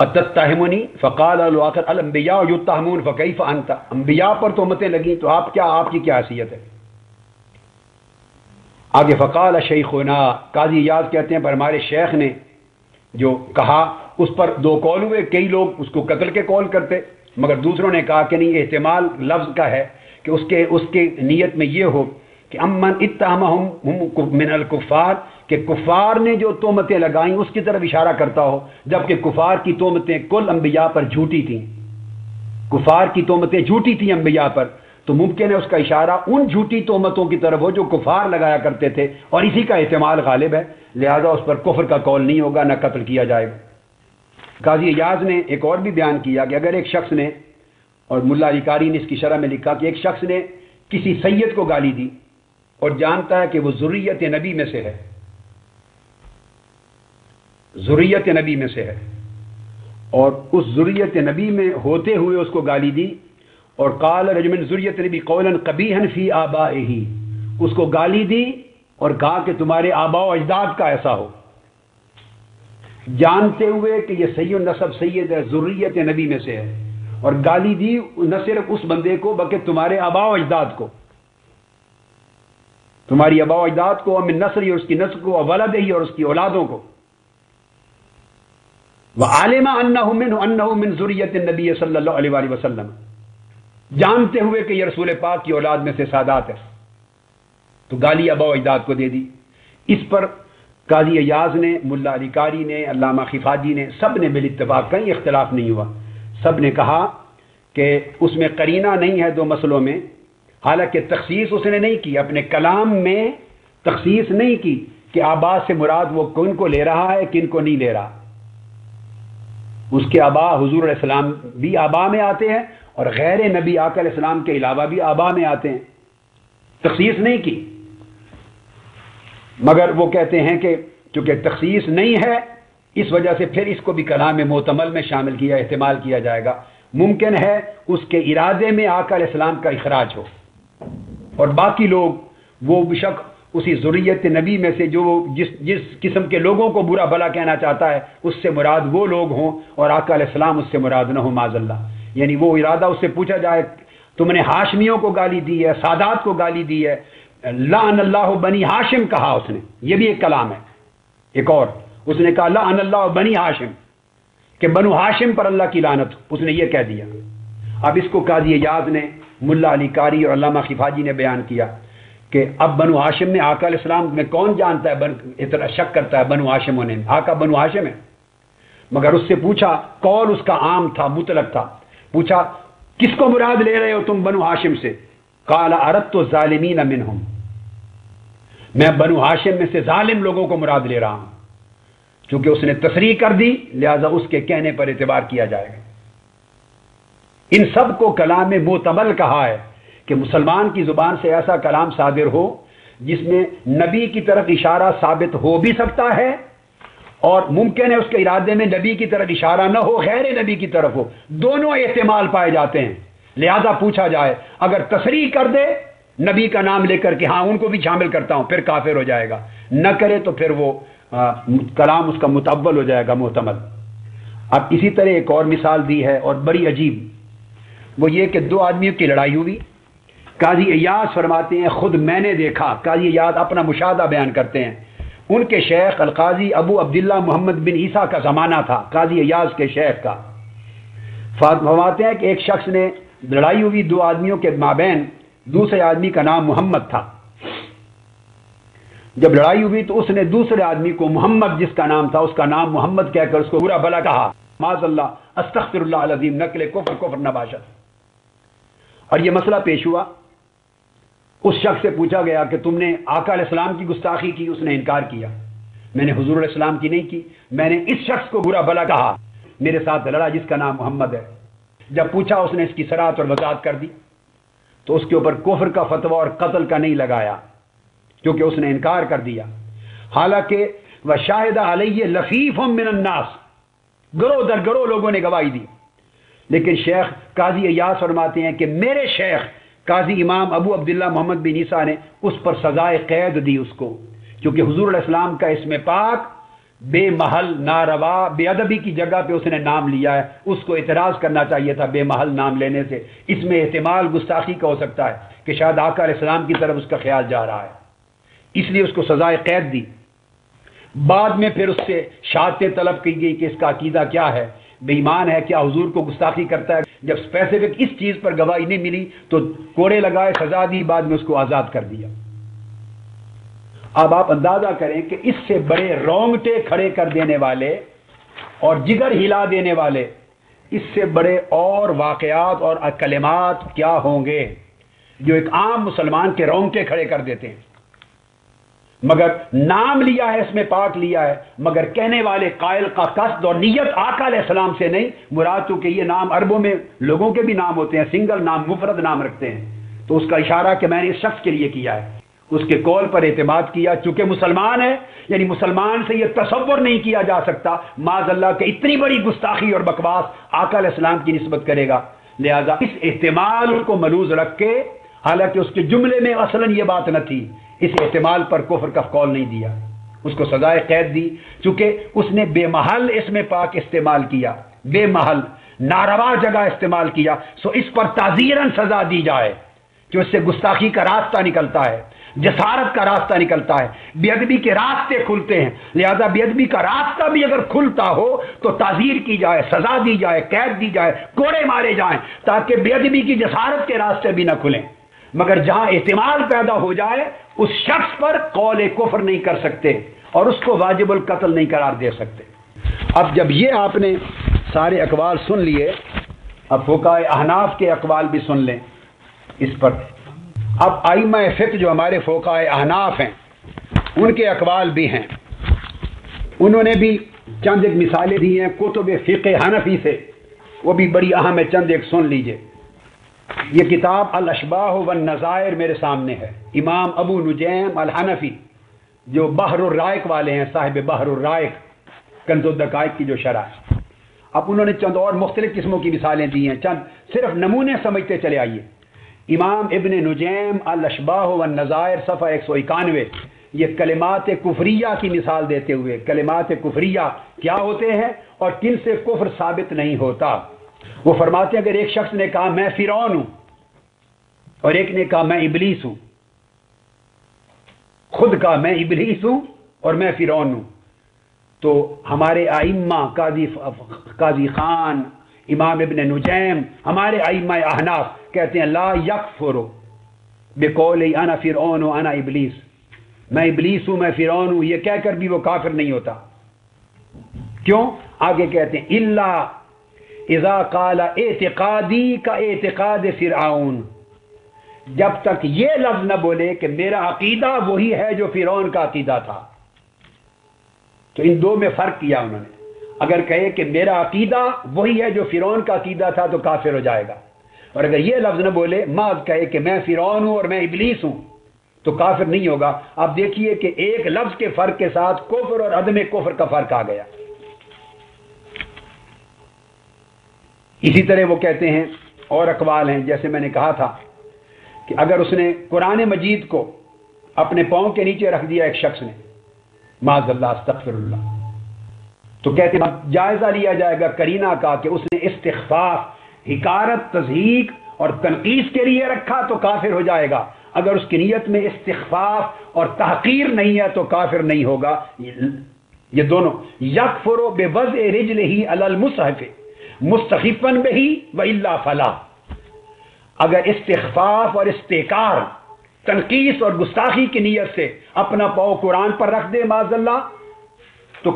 اتتہمونی فقال الواقع الانبیاء یتہمون فکیف انت، انبیاء پر تہمتیں لگیں تو آپ کی کیا حیثیت ہے؟ آگے فقال شیخنا، قاضی ایاز کہتے ہیں پر ہمارے شیخ نے جو کہا اس پر دو قول ہوئے، کئی لوگ اس کو قتل کے قول کرتے، مگر دوسروں نے کہا کہ نہیں، احتمال لفظ کا ہے کہ اس کے نیت میں یہ ہو کہ امن اتہمہم من الکفار، کہ کفار نے جو تہمتیں لگائیں اس کی طرف اشارہ کرتا ہو، جبکہ کفار کی تہمتیں کل انبیاء پر جھوٹی تھیں، کفار کی تہمتیں جھوٹی تھیں انبیاء پر، تو ممکن ہے اس کا اشارہ ان جھوٹی تہمتوں کی طرف ہو جو کفار لگایا کرتے تھے، اور اسی کا احتمال غالب ہے، لہذا اس پر کفر کا قول نہیں ہوگا، نہ قتل کیا جائے گا۔ قاضی ایاز نے ایک اور بھی بیان کیا کہ اگر ایک شخص نے، اور ملا علی قاری نے اس کی شرح میں لکھا کہ ایک شخص نے کسی سید کو گالی دی اور جانتا ہے کہ وہ ذریت نبی میں سے ہے، ذریت نبی میں سے ہے، اور اس ذریت نبی میں ہوتے ہوئے اس کو گالی دی، اور قال رجل من ذریت نبی قولا قبیحا فی آبائہ، اس کو گالی دی اور کہا کہ تمہارے آباء و اجداد کا ایسا ہو، جانتے ہوئے کہ یہ سید النسب سید ہے، ذریت نبی میں سے ہے، اور گالی دی نہ صرف اس بندے کو بلکہ تمہارے آباء و اجداد کو، تمہاری آباء و اجداد کو، من نسلی اور اس کی نسل کو، ولدہ اور اس کی اولادوں کو، وعلم انہ من ذریت النبی صلی اللہ علیہ وآلہ وسلم، جانتے ہوئے کہ یہ رسول پاک کی اولاد میں سے سادات ہے، تو گالی آباء و اجداد کو دے دی۔ اس پر قاضی ایاز نے، ملا علی قاری نے، علامہ خفاجی نے، سب نے بالاتفاق، کہیں اختلاف نہیں ہوا، سب نے کہا کہ اس میں قرینہ نہیں ہے دو مسئلوں میں، حالانکہ تخصیص اس نے نہیں کی، اپنے کلام میں تخصیص نہیں کی کہ آبا سے مراد وہ کن کو لے رہا ہے کن کو نہیں لے رہا، اس کے آبا حضور علیہ السلام بھی آبا میں آتے ہیں اور غیر نبی آقا علیہ السلام کے علاوہ بھی آبا میں آتے ہیں، تخصیص نہیں کی، مگر وہ کہتے ہیں کہ چونکہ تخصیص نہیں ہے اس وجہ سے پھر اس کو بھی کلام محتمل میں شامل کیا، احتمال کیا جائے گا، ممکن ہے اس کے ارادے میں آقا علیہ السلام کا اخراج ہو، اور باقی لوگ وہ بشک اسی ذریت نبی میں سے جو جس قسم کے لوگوں کو برا بھلا کہنا چاہتا ہے اس سے مراد وہ لوگ ہوں، اور آقا علیہ السلام اس سے مراد نہ ہو معاذ اللہ، یعنی وہ ارادہ اس سے پوچھا جائے تم نے ہاشمیوں کو گالی دی ہے، سادات کو گالی دی ہے، لعن اللہ بنی ہاشم کہا اس نے، یہ بھی ایک کلام ہے، ایک اور اس نے کہا لعن اللہ بنی ہاشم، کہ بنو ہاشم پر اللہ کی لعنت، اس نے یہ کہہ دیا۔ اب اس کو قاضی ایاز نے، ملا علی قاری اور علامہ خفاجی نے بیان کیا کہ اب بنو ہاشم میں آقا علیہ السلام میں کون جانتا ہے، اتنا شک کرتا ہے بنو ہاشم ہونے میں، آقا بنو ہاشم ہے، مگر اس سے پوچھا، قول اس کا عام تھا، مطلق تھا، پوچھا کس کو مراد لے رہے ہو تم بنو ہاشم سے؟ قال اردت الظالمین منہم، میں بنو ہاشم میں سے ظالم لوگوں کو مراد لے رہا ہوں، چونکہ اس نے تصریح کر دی لہذا اس کے کہنے پر اعتبار کیا جائے گا۔ ان سب کو کلام معتمل کہا ہے کہ مسلمان کی زبان سے ایسا کلام صادر ہو جس میں نبی کی طرف اشارہ ثابت ہو بھی سکتا ہے، اور ممکن ہے اس کے ارادے میں نبی کی طرف اشارہ نہ ہو، غیر نبی کی طرف ہو، دونوں احتمال پائے جاتے ہیں، لہذا پوچھا جائے، اگر تصریح کر دے نبی کا نام لے کر کہ ہاں ان کو بھی شامل کرتا ہوں، پھر کافر ہو جائے گا، نہ کرے تو پھر وہ کلام اس کا متعول ہو جائے گا، محتمل۔ اب اسی طرح ایک اور مثال دی ہے اور بڑی عجیب، وہ یہ کہ دو آدمیوں کی لڑائی ہوئی، قاضی ایاز فرماتے ہیں خود میں نے دیکھا، قاضی ایاز اپنا مشاہدہ بیان کرتے ہیں، ان کے شیخ القاضی ابو عبداللہ محمد بن عیسیٰ کا زمانہ تھا، قاضی ایاز کے شیخ کا، فرماتے ہیں کہ ایک شخص نے لڑائی ہوئی دو آدمیوں کے مابین، دوسرے آدمی کا نام محمد تھا، جب لڑائی ہوئی تو اس نے دوسرے آدمی کو محمد جس کا نام تھا اس کا نام محمد کہہ کر اس کو برا بھلا کہا، معاذ اللہ، استغفر اللہ العظیم، نقل کفر نباشت، اور یہ مسئلہ پیش ہوا، اس شخص سے پوچھا گیا کہ تم نے آقا علیہ السلام کی گستاخی کی، اس نے انکار کیا، میں نے حضور علیہ السلام کی نہیں کی، میں نے اس شخص کو برا بھلا کہا، میرے ساتھ لڑا جس کا نام محمد ہے۔ جب پوچھا اس نے اس کی صراحت اور وضاحت کر دی، تو اس کے اوپر کفر کا فتویٰ اور قتل کا نہیں لگایا کیونکہ اس نے انکار کر دیا، حالانکہ وشاہد علیہ لفیف من الناس، گروہ در گروہ لوگوں نے گواہی دی، لیکن شیخ قاضی ایاز فرماتے ہیں کہ میرے شیخ قاضی امام ابو عبداللہ محمد بن عیسیٰ نے اس پر سزائے قید دی اس کو، کیونکہ حضور علیہ السلام کا اسم پاک بے محل ناروا بے ادبی کی جگہ پہ اس نے نام لیا ہے، اس کو اعتراض کرنا چاہیے تھا بے محل نام لینے سے۔ اس میں احتمال گستاخی کا ہو سکتا ہے کہ شاید آقا علیہ السلام کی طرف اس کا خیال جا رہا ہے، اس لیے اس کو سزائے قید دی۔ بعد میں پھر اس سے شہادتیں طلب کی گئی کہ اس کا عقیدہ کیا ہے، بے ایمان ہے کیا، حضور کو گستاخی کرتا ہے۔ جب اسپیسیفک اس چیز پر گواہی نہیں ملی تو کوڑے لگائے، سزا دی، بعد میں اس کو آزاد کر دیا۔ اب آپ اندازہ کریں کہ اس سے بڑے رونگٹے کھڑے کر دینے والے اور جگر ہلا دینے والے، اس سے بڑے اور واقعات اور کلمات کیا ہوں گے جو ایک عام مسلمان کے رونگٹے کھڑے کر دیتے ہیں۔ مگر نام لیا ہے، اس میں پاک لیا ہے، مگر کہنے والے قائل کا قصد اور نیت آقا علیہ السلام سے نہیں مراد، تو کہ یہ نام عربوں میں لوگوں کے بھی نام ہوتے ہیں، سنگل نام، مفرد نام رکھتے ہیں، تو اس کا اشارہ کہ میں نے اس شخص کے لیے کیا ہے، اس کے قول پر اعتماد کیا، چونکہ مسلمان ہے، یعنی مسلمان سے یہ تصور نہیں کیا جا سکتا معاذ اللہ کہ اتنی بڑی گستاخی اور بکواس آقا علیہ السلام کی نسبت کرے گا، لہذا اس احتمال کو ملوز رکھ کے، حالانکہ اس کے جملے میں اصلاً یہ بات نہ تھی، اس احتمال پر کفر کا قول نہیں دیا، اس کو سزائے قید دی، چونکہ اس نے بے محل اسم پاک استعمال کیا، بے محل ناروا جگہ استعمال کیا، سو اس پر تعزیراً سزا دی جائے کہ اس سے گستاخی کا راستہ نکلتا ہے، جسارت کا راستہ نکلتا ہے، بے ادبی کے راستے کھلتے ہیں، لہذا بے ادبی کا راستہ بھی اگر کھلتا ہو تو تعزیر کی جائے، سزا دی جائے، قید دی جائے، کوڑے مارے جائیں، تاکہ بے ادبی کی جسارت کے راستے بھی نہ کھلیں۔ مگر جہاں احتمال پیدا ہو جائے اس شخص پر قول کفر نہیں کر سکتے اور اس کو واجب القتل نہیں قرار دے سکتے۔ اب جب یہ آپ نے سارے اقوال سن لیے، اب فقہائے احناف کے اقوال بھی سن لیں اس پر۔ اب ائمہ فقہ جو ہمارے فقہائے احناف ہیں ان کے اقوال بھی ہیں، انہوں نے بھی چند ایک مثالیں دی ہیں کتب فقہ حنفی سے، وہ بھی بڑی اہم ہے، چند ایک سن لیجئے۔ یہ کتاب الاشباہ والنظائر میرے سامنے ہے، امام ابو نجیم الحنفی جو بحر الرائق والے ہیں، صاحب بحر الرائق، کنز الدقائق کی جو شرح ہے۔ اب انہوں نے چند اور مختلف قسموں کی مثالیں دی ہیں، چند صرف نمونے سمجھتے چلے آئیے۔ امام ابن نجیم الاشباہ والنظائر صفحہ 191، یہ کلمات کفریہ کی مثال دیتے ہوئے، کلمات کفریہ کیا ہوتے ہیں اور کن سے کفر ثابت نہیں ہوتا۔ وہ فرماتے ہیں اگر ایک شخص نے کہا میں فرعون ہوں اور ایک نے کہا میں ابلیس ہوں، خود کہا میں ابلیس ہوں اور میں فرعون ہوں، تو ہمارے ائمہ قاضی خان، امام ابن نجیم، ہمارے ائمہ احناف کہتے ہیں لا یکفر بقول انا فرعون و انا ابلیس، میں ابلیس ہوں، میں فرعون ہوں، یہ کہہ کر بھی وہ کافر نہیں ہوتا۔ کیوں؟ آگے کہتے ہیں الا اذا قال اعتقادی کا اعتقاد فرعون، جب تک یہ لفظ نہ بولے کہ میرا عقیدہ وہی ہے جو فرعون کا عقیدہ تھا۔ تو ان دو میں فرق کیا انہوں نے، اگر کہے کہ میرا عقیدہ وہی ہے جو فرعون کا عقیدہ تھا تو کافر ہو جائے گا، اور اگر یہ لفظ نہ بولے، محض کہے کہ میں فرعون ہوں اور میں ابلیس ہوں، تو کافر نہیں ہوگا۔ اب دیکھیے کہ ایک لفظ کے فرق کے ساتھ کفر اور عدم کفر کا فرق آ گیا۔ اسی طرح وہ کہتے ہیں اور اقوال ہیں، جیسے میں نے کہا تھا کہ اگر اس نے قرآن مجید کو اپنے پاؤں کے نیچے رکھ دیا ایک شخص نے، معاذ اللہ استغفر اللہ، تو کہتے ہیں جائزہ لیا جائے گا کرینہ کا کہ اس نے استخفاف، حقارت، تضحیک اور تنقیص کے لیے رکھا تو کافر ہو جائے گا، اگر اس کی نیت میں استخفاف اور تحقیر نہیں ہے تو کافر نہیں ہوگا۔ یہ دونوں یکفر بوضع رجلہ علی المصحف مستخفا بہ والا فلا، اگر استخفاف اور استحقار، تنقیص اور گستاخی کی نیت سے اپنا پاؤں قرآن پر رکھ دے معاذ اللہ تو